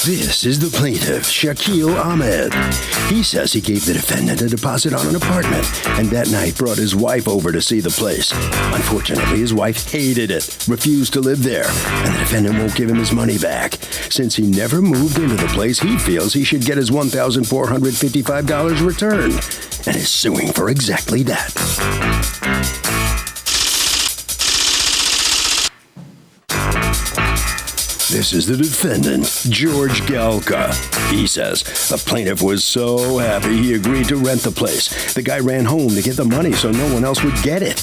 This is the plaintiff, Shaquille Ahmed. He says he gave the defendant a deposit on an apartment and that night brought his wife over to see the place. Unfortunately, his wife hated it, refused to live there, and the defendant won't give him his money back. Since he never moved into the place, he feels he should get his $1,455 returned and is suing for exactly that. This is the defendant, George Galka. He says the plaintiff was so happy he agreed to rent the place. The guy ran home to get the money so no one else would get it.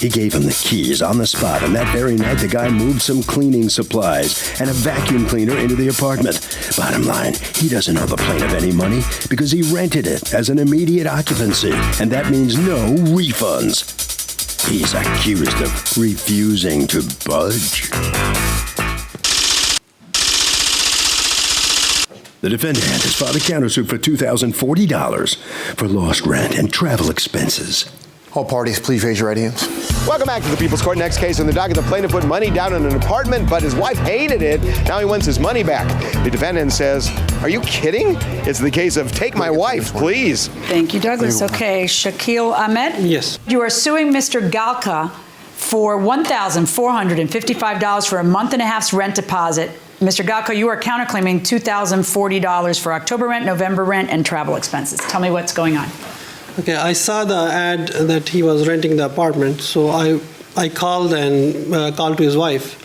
He gave him the keys on the spot, and that very night the guy moved some cleaning supplies and a vacuum cleaner into the apartment. Bottom line, he doesn't owe the plaintiff any money because he rented it as an immediate occupancy, and that means no refunds. He's accused of refusing to budge. The defendant has filed a countersuit for $2,040 for lost rent and travel expenses. All parties, please raise your right hands. Welcome back to the People's Court. Next case on the docket, the plaintiff put money down in an apartment, but his wife hated it. Now he wants his money back. The defendant says, "Are you kidding? It's the case of take my wife, please." Thank you, Douglas. Okay, Shaquille Ahmed? Yes. You are suing Mr. Galka for $1,455 for a month and a half's rent deposit. Mr. Galka, you are counterclaiming $2,040 for October rent, November rent, and travel expenses. Tell me what's going on. Okay, I saw the ad that he was renting the apartment, so I called and called to his wife.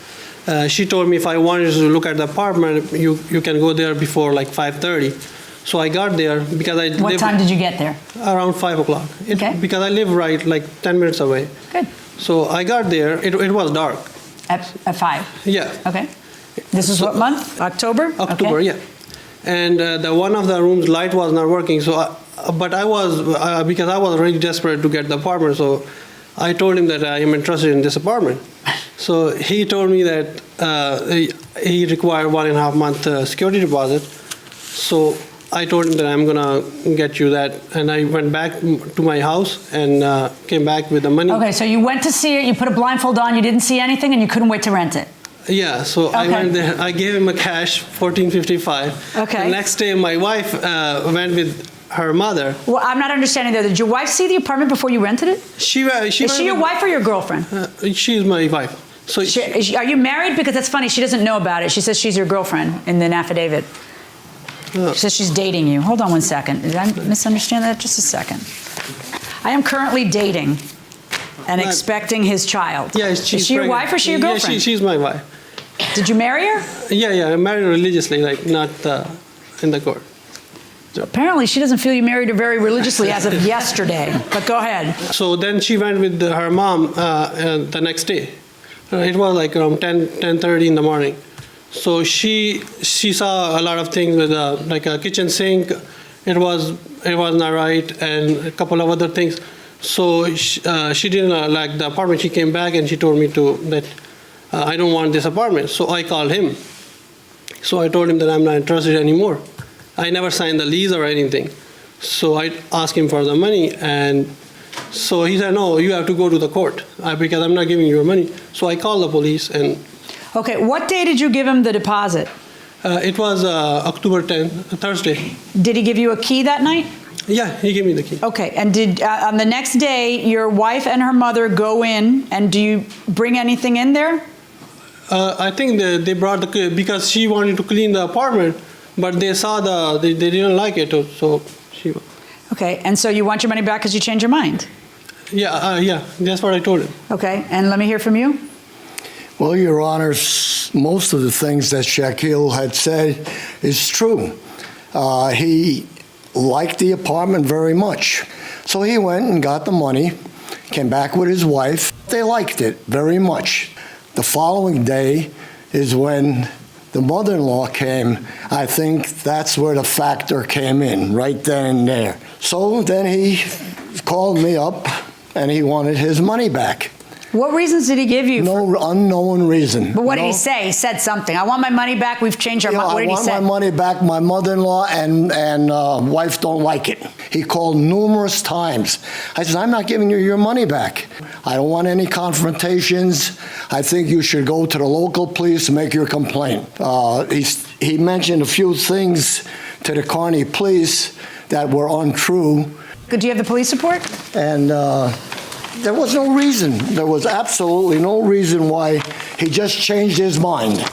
She told me if I wanted to look at the apartment, you can go there before like 5:30. So I got there because I What time did you get there? Around 5 o'clock. Okay. Because I live right like 10 minutes away. Good. So I got there. It was dark. At 5? Yeah. Okay. This is what month? October? October, okay. yeah. And the one of the rooms light was not working. So, but I was because I was really desperate to get the apartment. So I told him that I am interested in this apartment. So he told me that he required 1.5 month security deposit. So I told him that I'm gonna get you that, and I went back to my house and came back with the money. Okay, so you went to see it. You put a blindfold on. You didn't see anything, and you couldn't wait to rent it. Yeah, so Okay. I went there. I gave him a cash, $1,455. Okay. The next day, my wife went with her mother. Well, I'm not understanding though. Did your wife see the apartment before you rented it? Is she your wife or your girlfriend? She's my wife. So Are you married? Because that's funny. She doesn't know about it. She says she's your girlfriend in an affidavit. She says she's dating you. Hold on one second. Did I misunderstand that? Just a second. I am currently dating and expecting his child. Yeah, is she your wife or is she your girlfriend? Yeah, she's my wife. Did you marry her? Yeah, I married her religiously, like not in the court. Apparently, she doesn't feel you married her very religiously as of yesterday. But go ahead. So then she went with her mom the next day. It was like around 10:30 in the morning. So she saw a lot of things with like a kitchen sink. It was not right, and a couple of other things. So she didn't like the apartment. She came back and she told me that I don't want this apartment. So I called him. So I told him that I'm not interested anymore. I never signed the lease or anything. So I asked him for the money, and so he said, no, you have to go to the court because I'm not giving you your money. So I called the police and. Okay, what day did you give him the deposit? It was October 10th, Thursday. Did he give you a key that night? Yeah, he gave me the key. Okay, and did on the next day your wife and her mother go in, and do you bring anything in there? I think they brought the key because she wanted to clean the apartment, but they saw they didn't like it, so she. Okay, and so you want your money back because you changed your mind? Yeah, that's what I told him. Okay, and let me hear from you. Well, Your Honors, most of the things that Shaquille had said is true. He liked the apartment very much. So he went and got the money, came back with his wife. They liked it very much. The following day is when the mother-in-law came. I think that's where the factor came in, right then and there. So then he called me up and he wanted his money back. What reasons did he give you? No unknown reason. But what did he say? He said something. I want my money back. We've changed our mind. What did he say? I want my money back. My mother-in-law and wife don't like it. He called numerous times. I said, I'm not giving you your money back. I don't want any confrontations. I think you should go to the local police and make your complaint. He mentioned a few things to the Kearney police that were untrue. Do you have the police report? And there was no reason. There was absolutely no reason why he just changed his mind.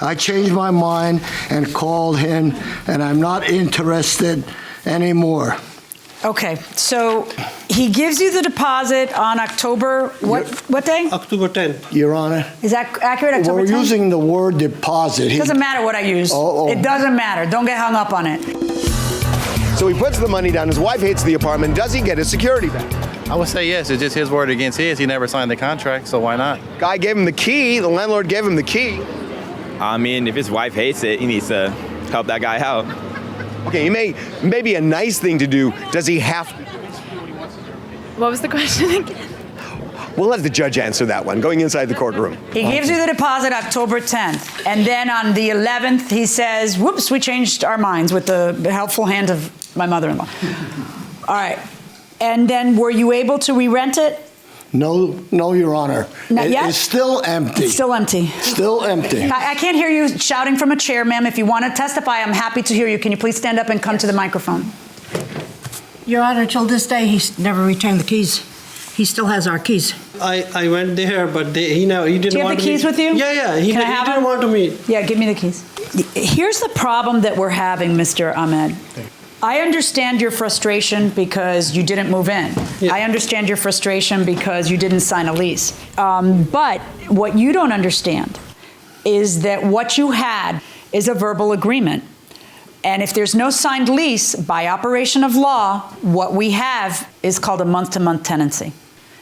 I changed my mind and called him, and I'm not interested anymore. Okay, so he gives you the deposit on October, what day? October 10th. Your Honor. Is that accurate, October 10th? We're using the word deposit. It doesn't matter what I use. It doesn't matter. Don't get hung up on it. So he puts the money down. His wife hates the apartment. Does he get his security back? I would say yes. It's just his word against his. He never signed the contract, so why not? Guy gave him the key. The landlord gave him the key. I mean, if his wife hates it, he needs to help that guy out. Okay, maybe a nice thing to do. Does he have to? What was the question again? We'll let the judge answer that one, going inside the courtroom. He gives you the deposit October 10th, and then on the 11th, he says, whoops, we changed our minds with the helpful hand of my mother-in-law. All right. And then were you able to re-rent it? No, Your Honor. Not yet? It's still empty. It's still empty. Still empty. I can't hear you shouting from a chair, ma'am. If you want to testify, I'm happy to hear you. Can you please stand up and come to the microphone? Your Honor, till this day, he's never returned the keys. He still has our keys. I went there, but he didn't want to meet. Do you have the keys with you? Yeah. He didn't want to meet. Yeah, give me the keys. Here's the problem that we're having, Mr. Ahmed. I understand your frustration because you didn't move in. Yeah. I understand your frustration because you didn't sign a lease. But what you don't understand is that what you had is a verbal agreement. And if there's no signed lease, by operation of law, what we have is called a month-to-month tenancy.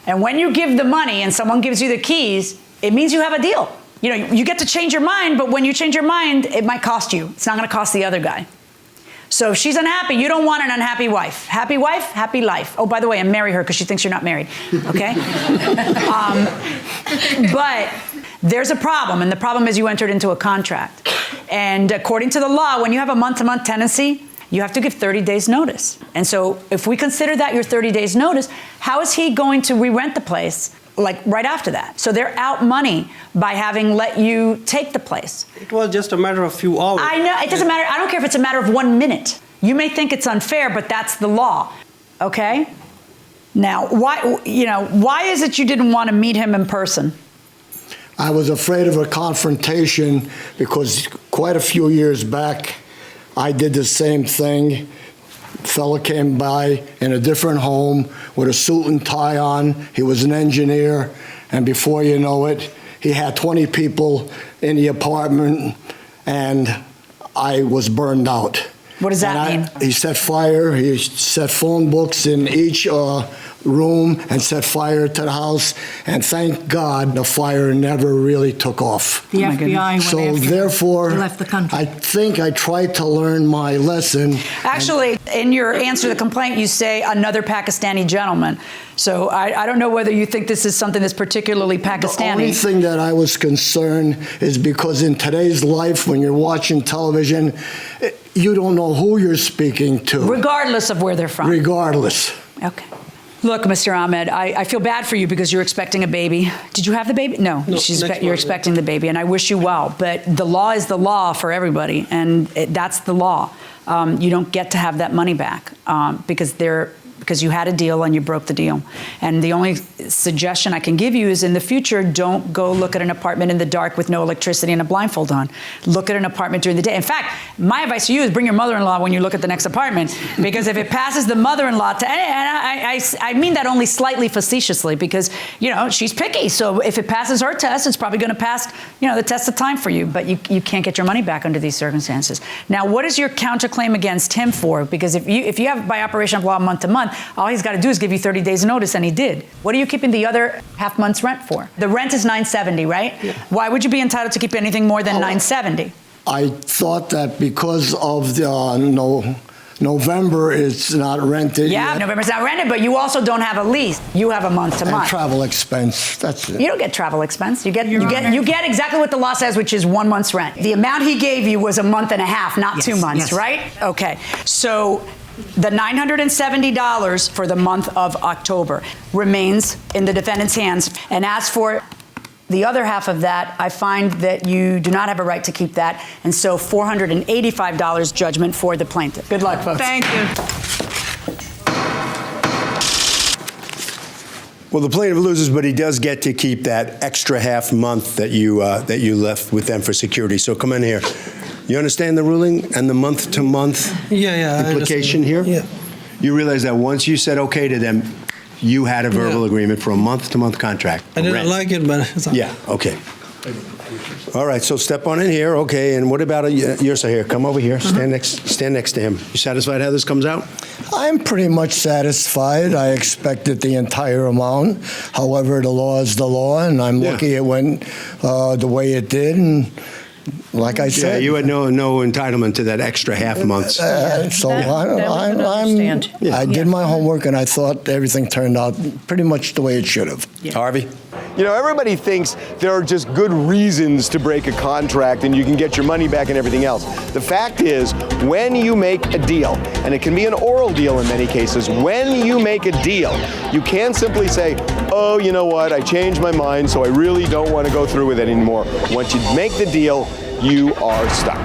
And when you give the money and someone gives you the keys, it means you have a deal. You know, you get to change your mind, but when you change your mind, it might cost you. It's not going to cost the other guy. So if she's unhappy, you don't want an unhappy wife. Happy wife, happy life. Oh, by the way, and marry her because she thinks you're not married, okay? But there's a problem, and the problem is you entered into a contract. And according to the law, when you have a month-to-month tenancy, you have to give 30 days notice. And so if we consider that your 30 days notice, how is he going to re-rent the place like right after that? So they're out money by having let you take the place. It was just a matter of few hours. I know, it doesn't matter. I don't care if it's a matter of 1 minute. You may think it's unfair, but that's the law, okay? Now, why is it you didn't want to meet him in person? I was afraid of a confrontation because quite a few years back, I did the same thing. Fella came by in a different home with a suit and tie on. He was an engineer, and before you know it, he had 20 people in the apartment, and I was burned out. What does that mean? He set fire. He set phone books in each room and set fire to the house, and thank God the fire never really took off. The FBI went So after him. therefore, He left the country. I think I tried to learn my lesson. Actually, in your answer to the complaint, you say another Pakistani gentleman. So I don't know whether you think this is something that's particularly Pakistani. The only thing that I was concerned is because in today's life, when you're watching television, you don't know who you're speaking to. Regardless of where they're from. Regardless. Okay. Look, Mr. Ahmed, I feel bad for you because you're expecting a baby. Did you have the baby? No, you're expecting the baby, and I wish you well. But the law is the law for everybody, and that's the law. You don't get to have that money back because you had a deal and you broke the deal. And the only suggestion I can give you is in the future, don't go look at an apartment in the dark with no electricity and a blindfold on. Look at an apartment during the day. In fact, my advice to you is bring your mother-in-law when you look at the next apartment, because if it passes the mother-in-law to, and I mean that only slightly facetiously, because, you know, she's picky. So if it passes her test, it's probably going to pass, you know, the test of time for you, but you can't get your money back under these circumstances. Now, what is your counterclaim against him for? Because if you have by operation of law month to month, all he's got to do is give you 30 days notice, and he did. What are you keeping the other half month's rent for? The rent is $970, right? Yeah. Why would you be entitled to keep anything more than $970? I thought that because of the November is not rented Yeah, yet. November's not rented, but you also don't have a lease. You have a month to And month. travel expense, that's it. You don't get travel expense. You get exactly what the law says, which is 1 month's rent. The amount he gave you was a month and a half, not Yes, 2 months, yes. right? Okay. So the $970 for the month of October remains in the defendant's hands. And as for the other half of that, I find that you do not have a right to keep that. And so $485 judgment for the plaintiff. Good luck, folks. Thank you. Well, the plaintiff loses, but he does get to keep that extra half month that you left with them for security. So come in here. You understand the ruling and the month-to-month Yeah, I implication understand. here? Yeah. You realize that once you said okay to them, you had a verbal agreement for a month-to-month contract. I didn't Rent. like it, but it's Yeah, okay. All right, so step on in here, okay, and what about yours here? Come over here, stand next to him. You satisfied how this comes out? I'm pretty much satisfied. I expected the entire amount. However, the law is the law, and I'm Yeah. lucky it went the way it did. And like I Yeah, said, you had no entitlement to that extra half month. so That we can understand. I did my homework, and I thought everything turned out pretty much the way it should have. Harvey? You know, everybody thinks there are just good reasons to break a contract and you can get your money back and everything else. The fact is, when you make a deal, and it can be an oral deal in many cases, when you make a deal, you can't simply say, oh, you know what, I changed my mind, so I really don't want to go through with it anymore. Once you make the deal, you are stuck.